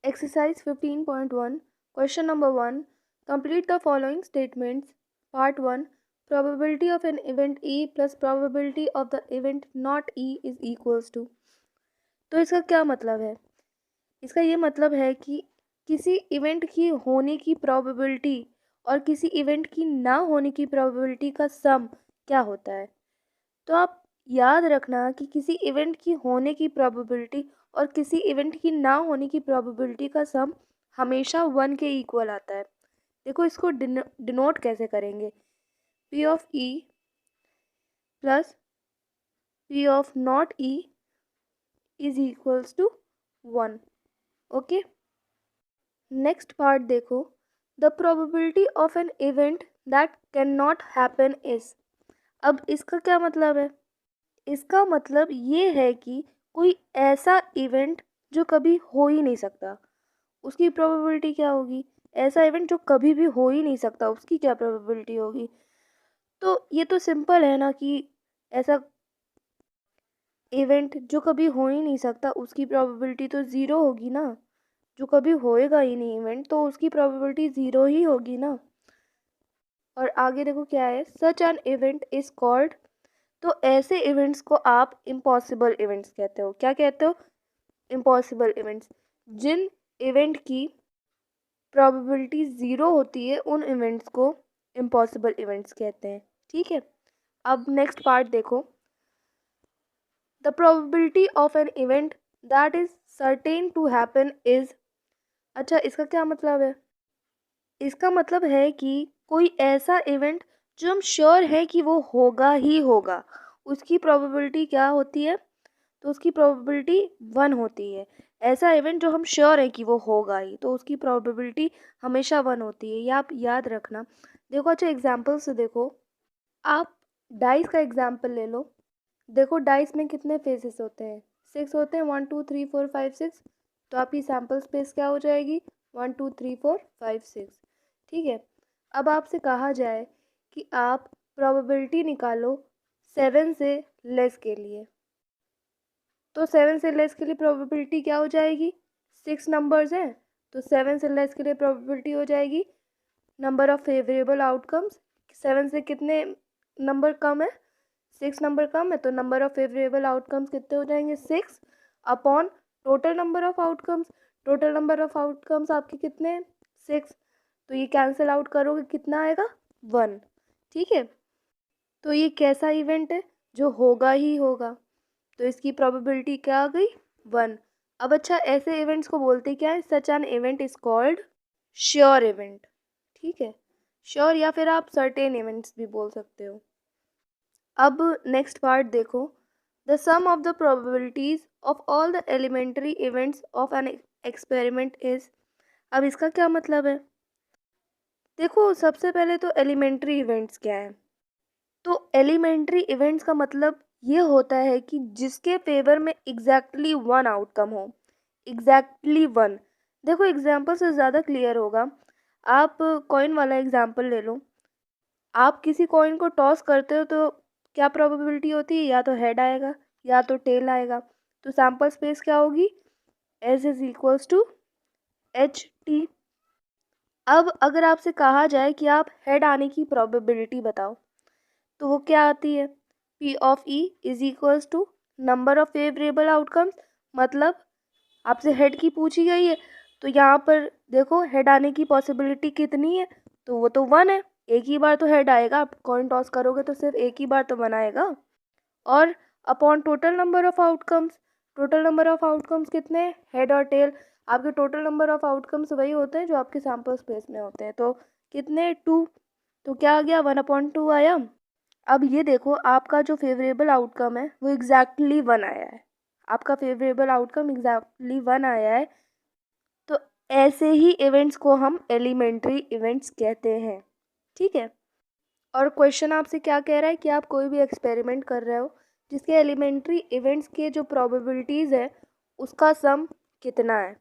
Exercise 15.1, question number 1. Complete the following statements. Part 1. Probability of an event E plus probability of the event not E is equals to. तो इसका क्या मतलब है? इसका ये मतलब है कि किसी इवेंट की होने की प्रोबेबिलिटी और किसी इवेंट की ना होने की प्रोबेबिलिटी का सम क्या होता है। तो आप याद रखना कि किसी इवेंट की होने की प्रोबेबिलिटी और किसी इवेंट की ना होने की प्रोबेबिलिटी का सम हमेशा 1 के इक्वल आता है। देखो इसको डिनोट कैसे करेंगे। P of E plus P of not E is equals to 1। Okay, next part देखो। The probability of an event that can not happen is. अब इसका क्या मतलब है? इसका मतलब ये है कि कोई ऐसा इवेंट जो कभी हो ही नहीं सकता, उसकी प्रोबेबिलिटी क्या होगी। ऐसा इवेंट जो कभी भी हो ही नहीं सकता, उसकी क्या प्रोबेबिलिटी होगी। तो ये तो सिंपल है ना कि ऐसा इवेंट जो कभी हो ही नहीं सकता उसकी प्रोबेबिलिटी तो ज़ीरो होगी ना। जो कभी होएगा ही नहीं इवेंट तो उसकी प्रोबेबिलिटी ज़ीरो ही होगी ना। और आगे देखो क्या है, such an event is called. तो ऐसे इवेंट्स को आप इम्पॉसिबल इवेंट्स कहते हो। क्या कहते हो? Impossible events. जिन इवेंट की प्रोबेबिलिटी ज़ीरो होती है उन इवेंट्स को इम्पॉसिबल इवेंट्स कहते हैं। ठीक है, अब नेक्स्ट पार्ट देखो। The probability of an event that is certain to happen is. अच्छा, इसका क्या मतलब है? इसका मतलब है कि कोई ऐसा इवेंट जो हम श्योर है कि वो होगा ही होगा, उसकी प्रोबेबिलिटी क्या होती है? तो उसकी प्रोबेबिलिटी 1 होती है। ऐसा इवेंट जो हम श्योर है कि वो होगा ही, तो उसकी प्रोबेबिलिटी हमेशा 1 होती है। ये आप याद रखना। देखो, अच्छा एग्जाम्पल से देखो। आप डाइस का एग्जाम्पल ले लो। देखो डाइस में कितने फेसेस होते हैं? 6 होते हैं। 1 2 3 4 5 6। तो आपकी सैम्पल स्पेस क्या हो जाएगी? 1 2 3 4 5 6। ठीक है, अब आपसे कहा जाए कि आप प्रोबेबिलिटी निकालो 7 से लेस के लिए। तो 7 से लेस के लिए प्रोबेबिलिटी क्या हो जाएगी? 6 नंबर्स हैं तो 7 से लेस के लिए प्रोबेबिलिटी हो जाएगी नंबर ऑफ फेवरेबल आउटकम्स। 7 से कितने नंबर कम है? 6 नंबर कम है, तो नंबर ऑफ फेवरेबल आउटकम्स कितने हो जाएंगे? 6 upon total number of outcomes. Total number of outcomes आपके कितने हैं? 6। तो ये कैंसिल आउट करोगे कितना आएगा? 1। ठीक है, तो ये कैसा इवेंट है? जो होगा ही होगा, तो इसकी प्रोबेबिलिटी क्या आ गई? 1। अब अच्छा, ऐसे इवेंट्स को बोलते क्या है? Such an event is called sure event. ठीक है, श्योर या फिर आप सर्टेन इवेंट्स भी बोल सकते हो। अब नेक्स्ट पार्ट देखो। The sum of the probabilities of all the elementary events of an experiment is. अब इसका क्या मतलब है? देखो, सबसे पहले तो एलिमेंट्री इवेंट्स क्या है? तो एलिमेंट्री इवेंट्स का मतलब ये होता है कि जिसके फेवर में एग्जैक्टली 1 आउटकम हो। एग्जैक्टली 1। देखो एग्जाम्पल से ज़्यादा क्लियर होगा। आप कॉइन वाला एग्जाम्पल ले लो। आप किसी कॉइन को टॉस करते हो तो क्या प्रोबेबिलिटी होती है? या तो हेड आएगा या तो टेल आएगा। तो सैम्पल स्पेस क्या होगी? S is equals to H T. अब अगर आपसे कहा जाए कि आप हेड आने की प्रोबेबिलिटी बताओ, तो वो क्या आती है? P of E is equals to number of favourable outcomes. मतलब आपसे हेड की पूछी गई है, तो यहाँ पर देखो हेड आने की पॉसिबिलिटी कितनी है? तो वो तो 1 है। एक ही बार तो हेड आएगा। आप कॉइन टॉस करोगे तो सिर्फ एक ही बार तो 1 आएगा। और upon total number of outcomes. Total number of outcomes कितने? हेड और टेल। आपके टोटल नंबर ऑफ आउटकम्स वही होते हैं जो आपके सैम्पल स्पेस में होते हैं। तो कितने? 2। तो क्या आ गया? 1/2 आया। अब ये देखो, आपका जो फेवरेबल आउटकम है वो एग्जैक्टली 1 आया है। आपका फेवरेबल आउटकम एग्जैक्टली 1 आया है। तो ऐसे ही इवेंट्स को हम एलिमेंट्री इवेंट्स कहते हैं। ठीक है, और क्वेश्चन आपसे क्या कह रहा है कि आप कोई भी एक्सपेरिमेंट कर रहे हो जिसके एलिमेंट्री इवेंट्स के जो प्रोबेबिलिटीज़ है उसका सम कितना है?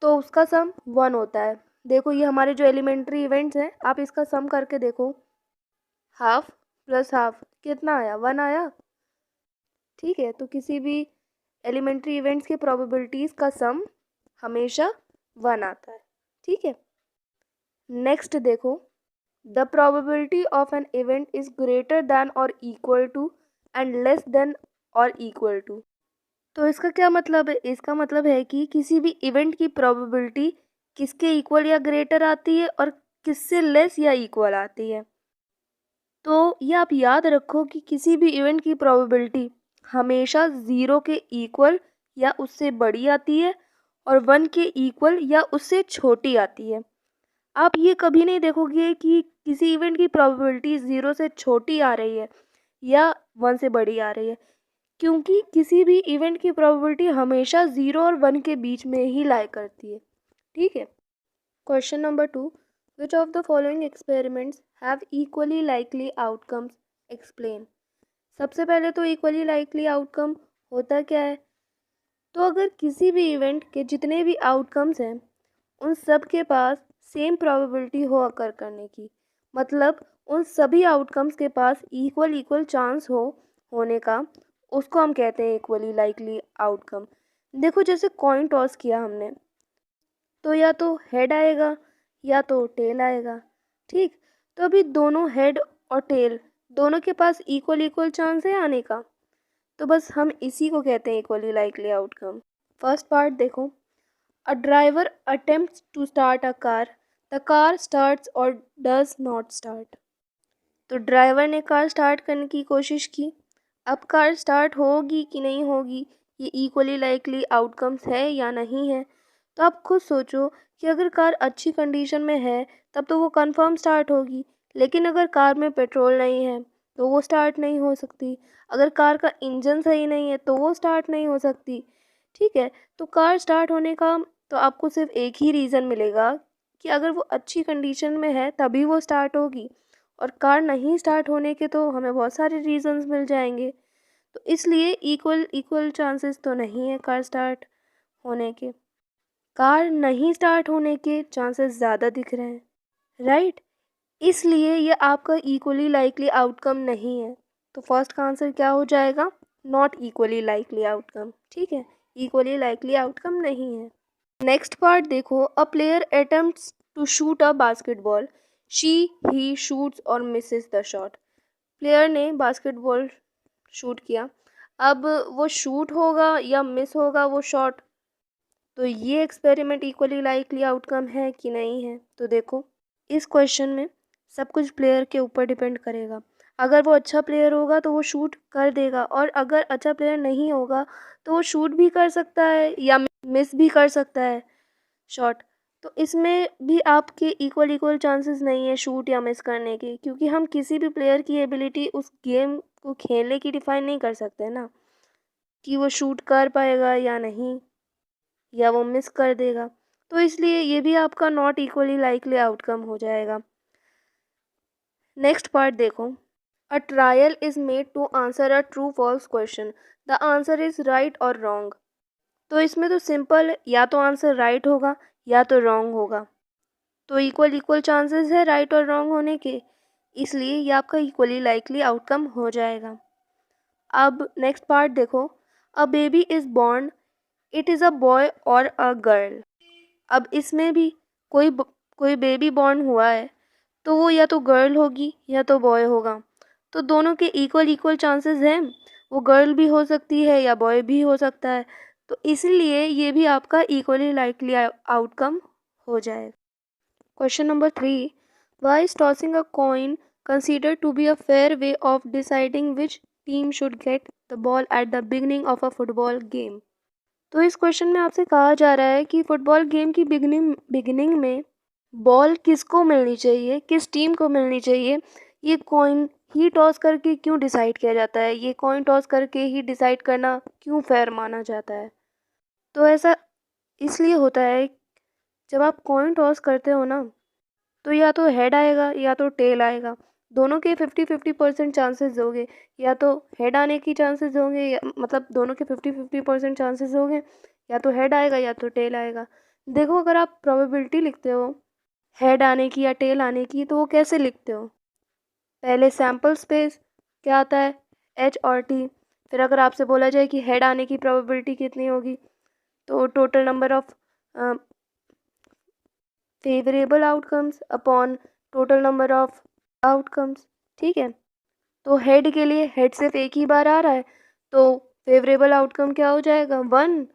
तो उसका सम 1 होता है। देखो ये हमारे जो एलिमेंट्री इवेंट्स हैं, आप इसका सम करके देखो। हाफ प्लस हाफ कितना आया? 1 आया। ठीक है, तो किसी भी एलिमेंट्री इवेंट्स के प्रोबेबिलिटीज़ का सम हमेशा 1 आता है। ठीक है, नेक्स्ट देखो, the probability of an event is greater than और equal to and less than और इक्वल टू। तो इसका क्या मतलब है? इसका मतलब है कि किसी भी इवेंट की प्रोबेबिलिटी किसके इक्वल या ग्रेटर आती है और किससे लेस या इक्वल आती है। तो ये आप याद रखो कि किसी भी इवेंट की प्रोबेबिलिटी हमेशा 0 के इक्वल या उससे बड़ी आती है और 1 के इक्वल या उससे छोटी आती है। आप ये कभी नहीं देखोगे कि किसी इवेंट की प्रोबेबिलिटी 0 से छोटी आ रही है या 1 से बड़ी आ रही है, क्योंकि किसी भी इवेंट की प्रोबेबिलिटी हमेशा 0 और 1 के बीच में ही लाई करती है। ठीक है, question number 2, which of the following experiments have equally likely outcomes, explain. सबसे पहले तो इक्वली लाइकली आउटकम होता क्या है? तो अगर किसी भी इवेंट के जितने भी आउटकम्स हैं उन सब के पास सेम प्रोबेबिलिटी हो अकर करने की, मतलब उन सभी आउटकम्स के पास इक्वल इक्वल चांस हो होने का, उसको हम कहते हैं इक्वली लाइकली आउटकम। देखो, जैसे कॉइन टॉस किया हमने, तो या तो हेड आएगा या तो टेल आएगा। ठीक, तो अभी दोनों हेड और टेल दोनों के पास इक्वल इक्वल चांस है आने का, तो बस हम इसी को कहते हैं equally likely outcome. First part देखो, a driver attempts to start a car, the car starts और डज नॉट स्टार्ट। तो ड्राइवर ने कार स्टार्ट करने की कोशिश की, अब कार स्टार्ट होगी कि नहीं होगी, ये इक्वली लाइकली आउटकम्स है या नहीं है। तो आप खुद सोचो कि अगर कार अच्छी कंडीशन में है तब तो वो कंफर्म स्टार्ट होगी, लेकिन अगर कार में पेट्रोल नहीं है तो वो स्टार्ट नहीं हो सकती। अगर कार का इंजन सही नहीं है तो वो स्टार्ट नहीं हो सकती। ठीक है, तो कार स्टार्ट होने का तो आपको सिर्फ एक ही रीज़न मिलेगा कि अगर वो अच्छी कंडीशन में है तभी वो स्टार्ट होगी, और कार नहीं स्टार्ट होने के तो हमें बहुत सारे रीजंस मिल जाएंगे। तो इसलिए इक्वल इक्वल चांसेस तो नहीं है कार स्टार्ट होने के, कार नहीं स्टार्ट होने के चांसेस ज़्यादा दिख रहे हैं, राइट। इसलिए ये आपका इक्वली लाइकली आउटकम नहीं है। तो फर्स्ट का आंसर क्या हो जाएगा? Not equally likely outcome. ठीक है, इक्वली लाइकली आउटकम नहीं है। नेक्स्ट पार्ट देखो, a player attempts to shoot a basketball, she he shoots और मिसेस द शॉट। प्लेयर ने बास्केटबॉल शूट किया, अब वो शूट होगा या मिस होगा वो शॉट, तो ये एक्सपेरिमेंट इक्वली लाइकली आउटकम है कि नहीं है। तो देखो, इस क्वेश्चन में सब कुछ प्लेयर के ऊपर डिपेंड करेगा। अगर वो अच्छा प्लेयर होगा तो वो शूट कर देगा, और अगर अच्छा प्लेयर नहीं होगा तो वो शूट भी कर सकता है या मिस भी कर सकता है शॉट। तो इसमें भी आपके इक्वल इक्वल चांसेस नहीं है शूट या मिस करने के, क्योंकि हम किसी भी प्लेयर की एबिलिटी उस गेम को खेलने की डिफाइन नहीं कर सकते ना, कि वो शूट कर पाएगा या नहीं, या वो मिस कर देगा। तो इसलिए ये भी आपका नॉट इक्वली लाइकली आउटकम हो जाएगा। नेक्स्ट पार्ट देखो, a trial is made to answer a true false question, the answer is right और रॉन्ग। तो इसमें तो सिंपल, या तो आंसर राइट होगा या तो रॉन्ग होगा, तो इक्वल इक्वल चांसेस है राइट और रॉन्ग होने के, इसलिए ये आपका इक्वली लाइकली आउटकम हो जाएगा। अब नेक्स्ट पार्ट देखो, a baby is born, it is a boy और अ गर्ल। अब इसमें भी कोई बेबी बॉर्न हुआ है तो वो या तो गर्ल होगी या तो बॉय होगा, तो दोनों के इक्वल इक्वल चांसेस हैं, वो गर्ल भी हो सकती है या बॉय भी हो सकता है, तो इसलिए ये भी आपका इक्वली लाइकली आउटकम हो जाएगा। Question number 3, why is tossing a coin consider to be a fair way of deciding which team should get the ball at the beginning of a football game. तो इस question में आपसे कहा जा रहा है कि फुटबॉल गेम की बिगिनिंग में बॉल किसको मिलनी चाहिए, किस टीम को मिलनी चाहिए, ये कॉइन ही टॉस करके क्यों डिसाइड किया जाता है, ये कॉइन टॉस करके ही डिसाइड करना क्यों फेयर माना जाता है। तो ऐसा इसलिए होता है, जब आप कॉइन टॉस करते हो ना, तो या तो हेड आएगा या तो टेल आएगा, दोनों के 50-50% चांसेस होंगे, या तो हेड आने की चांसेस होंगे, मतलब दोनों के 50-50% चांसेस होंगे, या तो हेड आएगा या तो टेल आएगा। देखो, अगर आप प्रोबेबिलिटी लिखते हो हेड आने की या टेल आने की, तो वो कैसे लिखते हो? पहले सैम्पल स्पेस क्या आता है, एच और टी, फिर अगर आपसे बोला जाए कि हेड आने की प्रोबेबिलिटी कितनी होगी, तो total number of favourable outcomes upon total number of outcomes. ठीक है, तो हेड के लिए हेड सिर्फ एक ही बार आ रहा है, तो फेवरेबल आउटकम क्या हो जाएगा 1,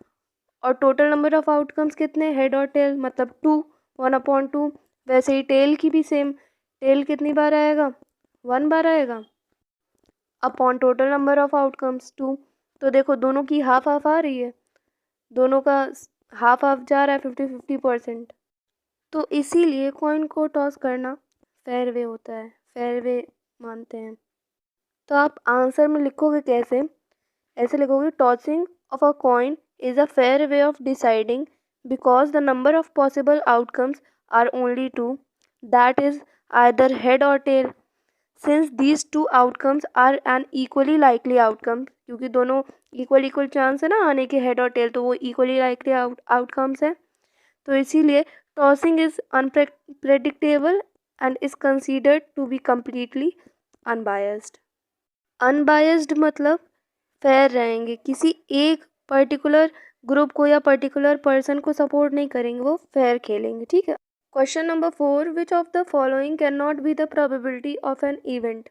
और टोटल नंबर ऑफ आउटकम्स कितने, हेड और टेल, मतलब 2, 1/2। वैसे ही टेल की भी सेम, टेल कितनी बार आएगा, 1 बार आएगा, upon total number of outcomes 2। तो देखो दोनों की हाफ हाफ आ रही है, दोनों का हाफ हाफ जा रहा है, 50-50%। तो इसीलिए कॉइन को टॉस करना फेयर वे होता है, फेयर वे मानते हैं। तो आप आंसर में लिखोगे कैसे, ऐसे लिखोगे, tossing of a coin is a fair way of deciding because the number of possible outcomes are only 2, that is either head और tail. Since these two outcomes are an equally likely outcome, क्योंकि दोनों equal chance है ना आने के, head और tell, तो वो इक्वली लाइकली आउटकम्स है। तो इसीलिए tossing is unpredictable and is considered to be completely unbiased. Unbiased मतलब फेयर रहेंगे, किसी एक पर्टिकुलर ग्रुप को या पर्टिकुलर पर्सन को सपोर्ट नहीं करेंगे, वो फेयर खेलेंगे। ठीक है, question number 4, which of the following can not be the probability of an event.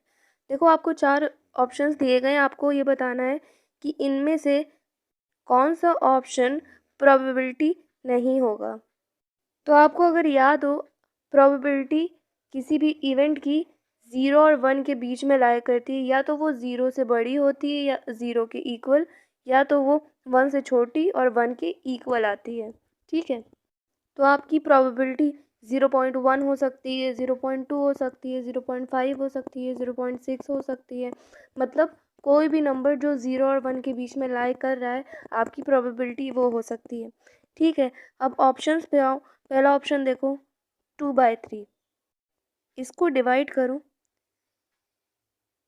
देखो आपको 4 ऑप्शंस दिए गए हैं, आपको ये बताना है कि इनमें से कौन सा ऑप्शन प्रोबेबिलिटी नहीं होगा। तो आपको अगर याद हो, प्रोबेबिलिटी किसी भी इवेंट की 0 और 1 के बीच में लाया करती है, या तो वो 0 से बड़ी होती है या 0 के इक्वल, या तो वो 1 से छोटी और 1 के इक्वल आती है। ठीक है, तो आपकी प्रोबेबिलिटी 0.1 हो सकती है, 0.2 हो सकती है, 0.5 हो सकती है, 0.6 हो सकती है, मतलब कोई भी नंबर जो 0 और 1 के बीच में लाई कर रहा है, आपकी प्रोबेबिलिटी वो हो सकती है। ठीक है, अब ऑप्शंस पे आओ। पहला ऑप्शन देखो 2/3, इसको डिवाइड करो,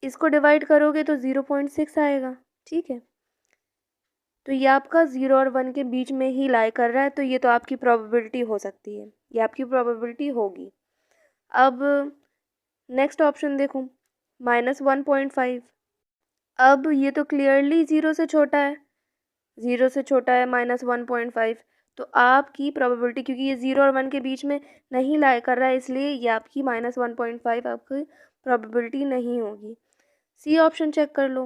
इसको डिवाइड करोगे तो 0.6 आएगा। ठीक है, तो ये आपका 0 और 1 के बीच में ही लाई कर रहा है, तो ये तो आपकी प्रोबेबिलिटी हो सकती है, ये आपकी प्रोबेबिलिटी होगी। अब नेक्स्ट ऑप्शन देखो -1.5, अब ये तो क्लियरली 0 से छोटा है, 0 से छोटा है -1.5, तो आपकी प्रोबेबिलिटी, क्योंकि ये 0 और 1 के बीच में नहीं लाई कर रहा है, इसलिए ये आपकी -1.5 आपकी प्रोबेबिलिटी नहीं होगी। सी ऑप्शन चेक कर लो,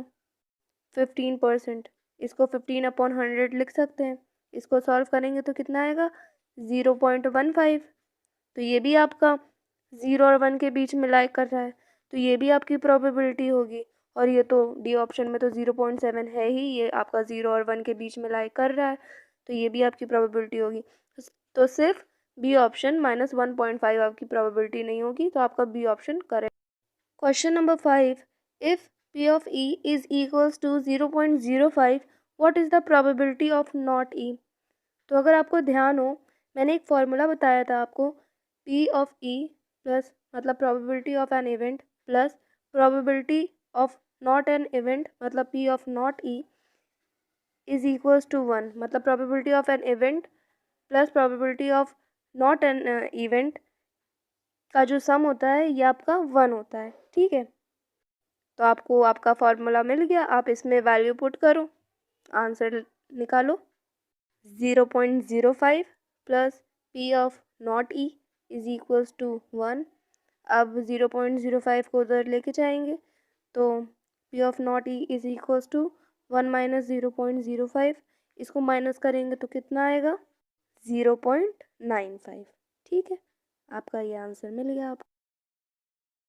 15%, इसको 15/100 लिख सकते हैं, इसको सॉल्व करेंगे तो कितना आएगा 0.15। तो ये भी आपका 0 और 1 के बीच में लाई कर रहा है, तो ये भी आपकी प्रोबेबिलिटी होगी। और ये तो डी ऑप्शन में तो 0.7 है ही, ये आपका 0 और 1 के बीच में लाई कर रहा है, तो ये भी आपकी प्रोबेबिलिटी होगी। तो सिर्फ बी ऑप्शन -1.5 आपकी प्रोबेबिलिटी नहीं होगी, तो आपका B option correct. Question number 5, if P of E is equals to 0.05, what is the probability of not E? तो अगर आपको ध्यान हो, मैंने एक फॉर्मूला बताया था आपको, P of E प्लस मतलब probability of an event plus probability of not an event मतलब P of not E is equals to 1, मतलब probability of an event plus probability of not an event का जो सम होता है ये आपका 1 होता है। ठीक है, तो आपको आपका फॉर्मूला मिल गया, आप इसमें वैल्यू पुट करो, आंसर निकालो। 0.05 plus P of not E is equals to 1। अब 0.05 को उधर लेके जाएंगे, तो P of not E is equals to 1 minus 0.05, इसको माइनस करेंगे तो कितना आएगा 0.95। ठीक है, आपका ये आंसर मिल गया आपको।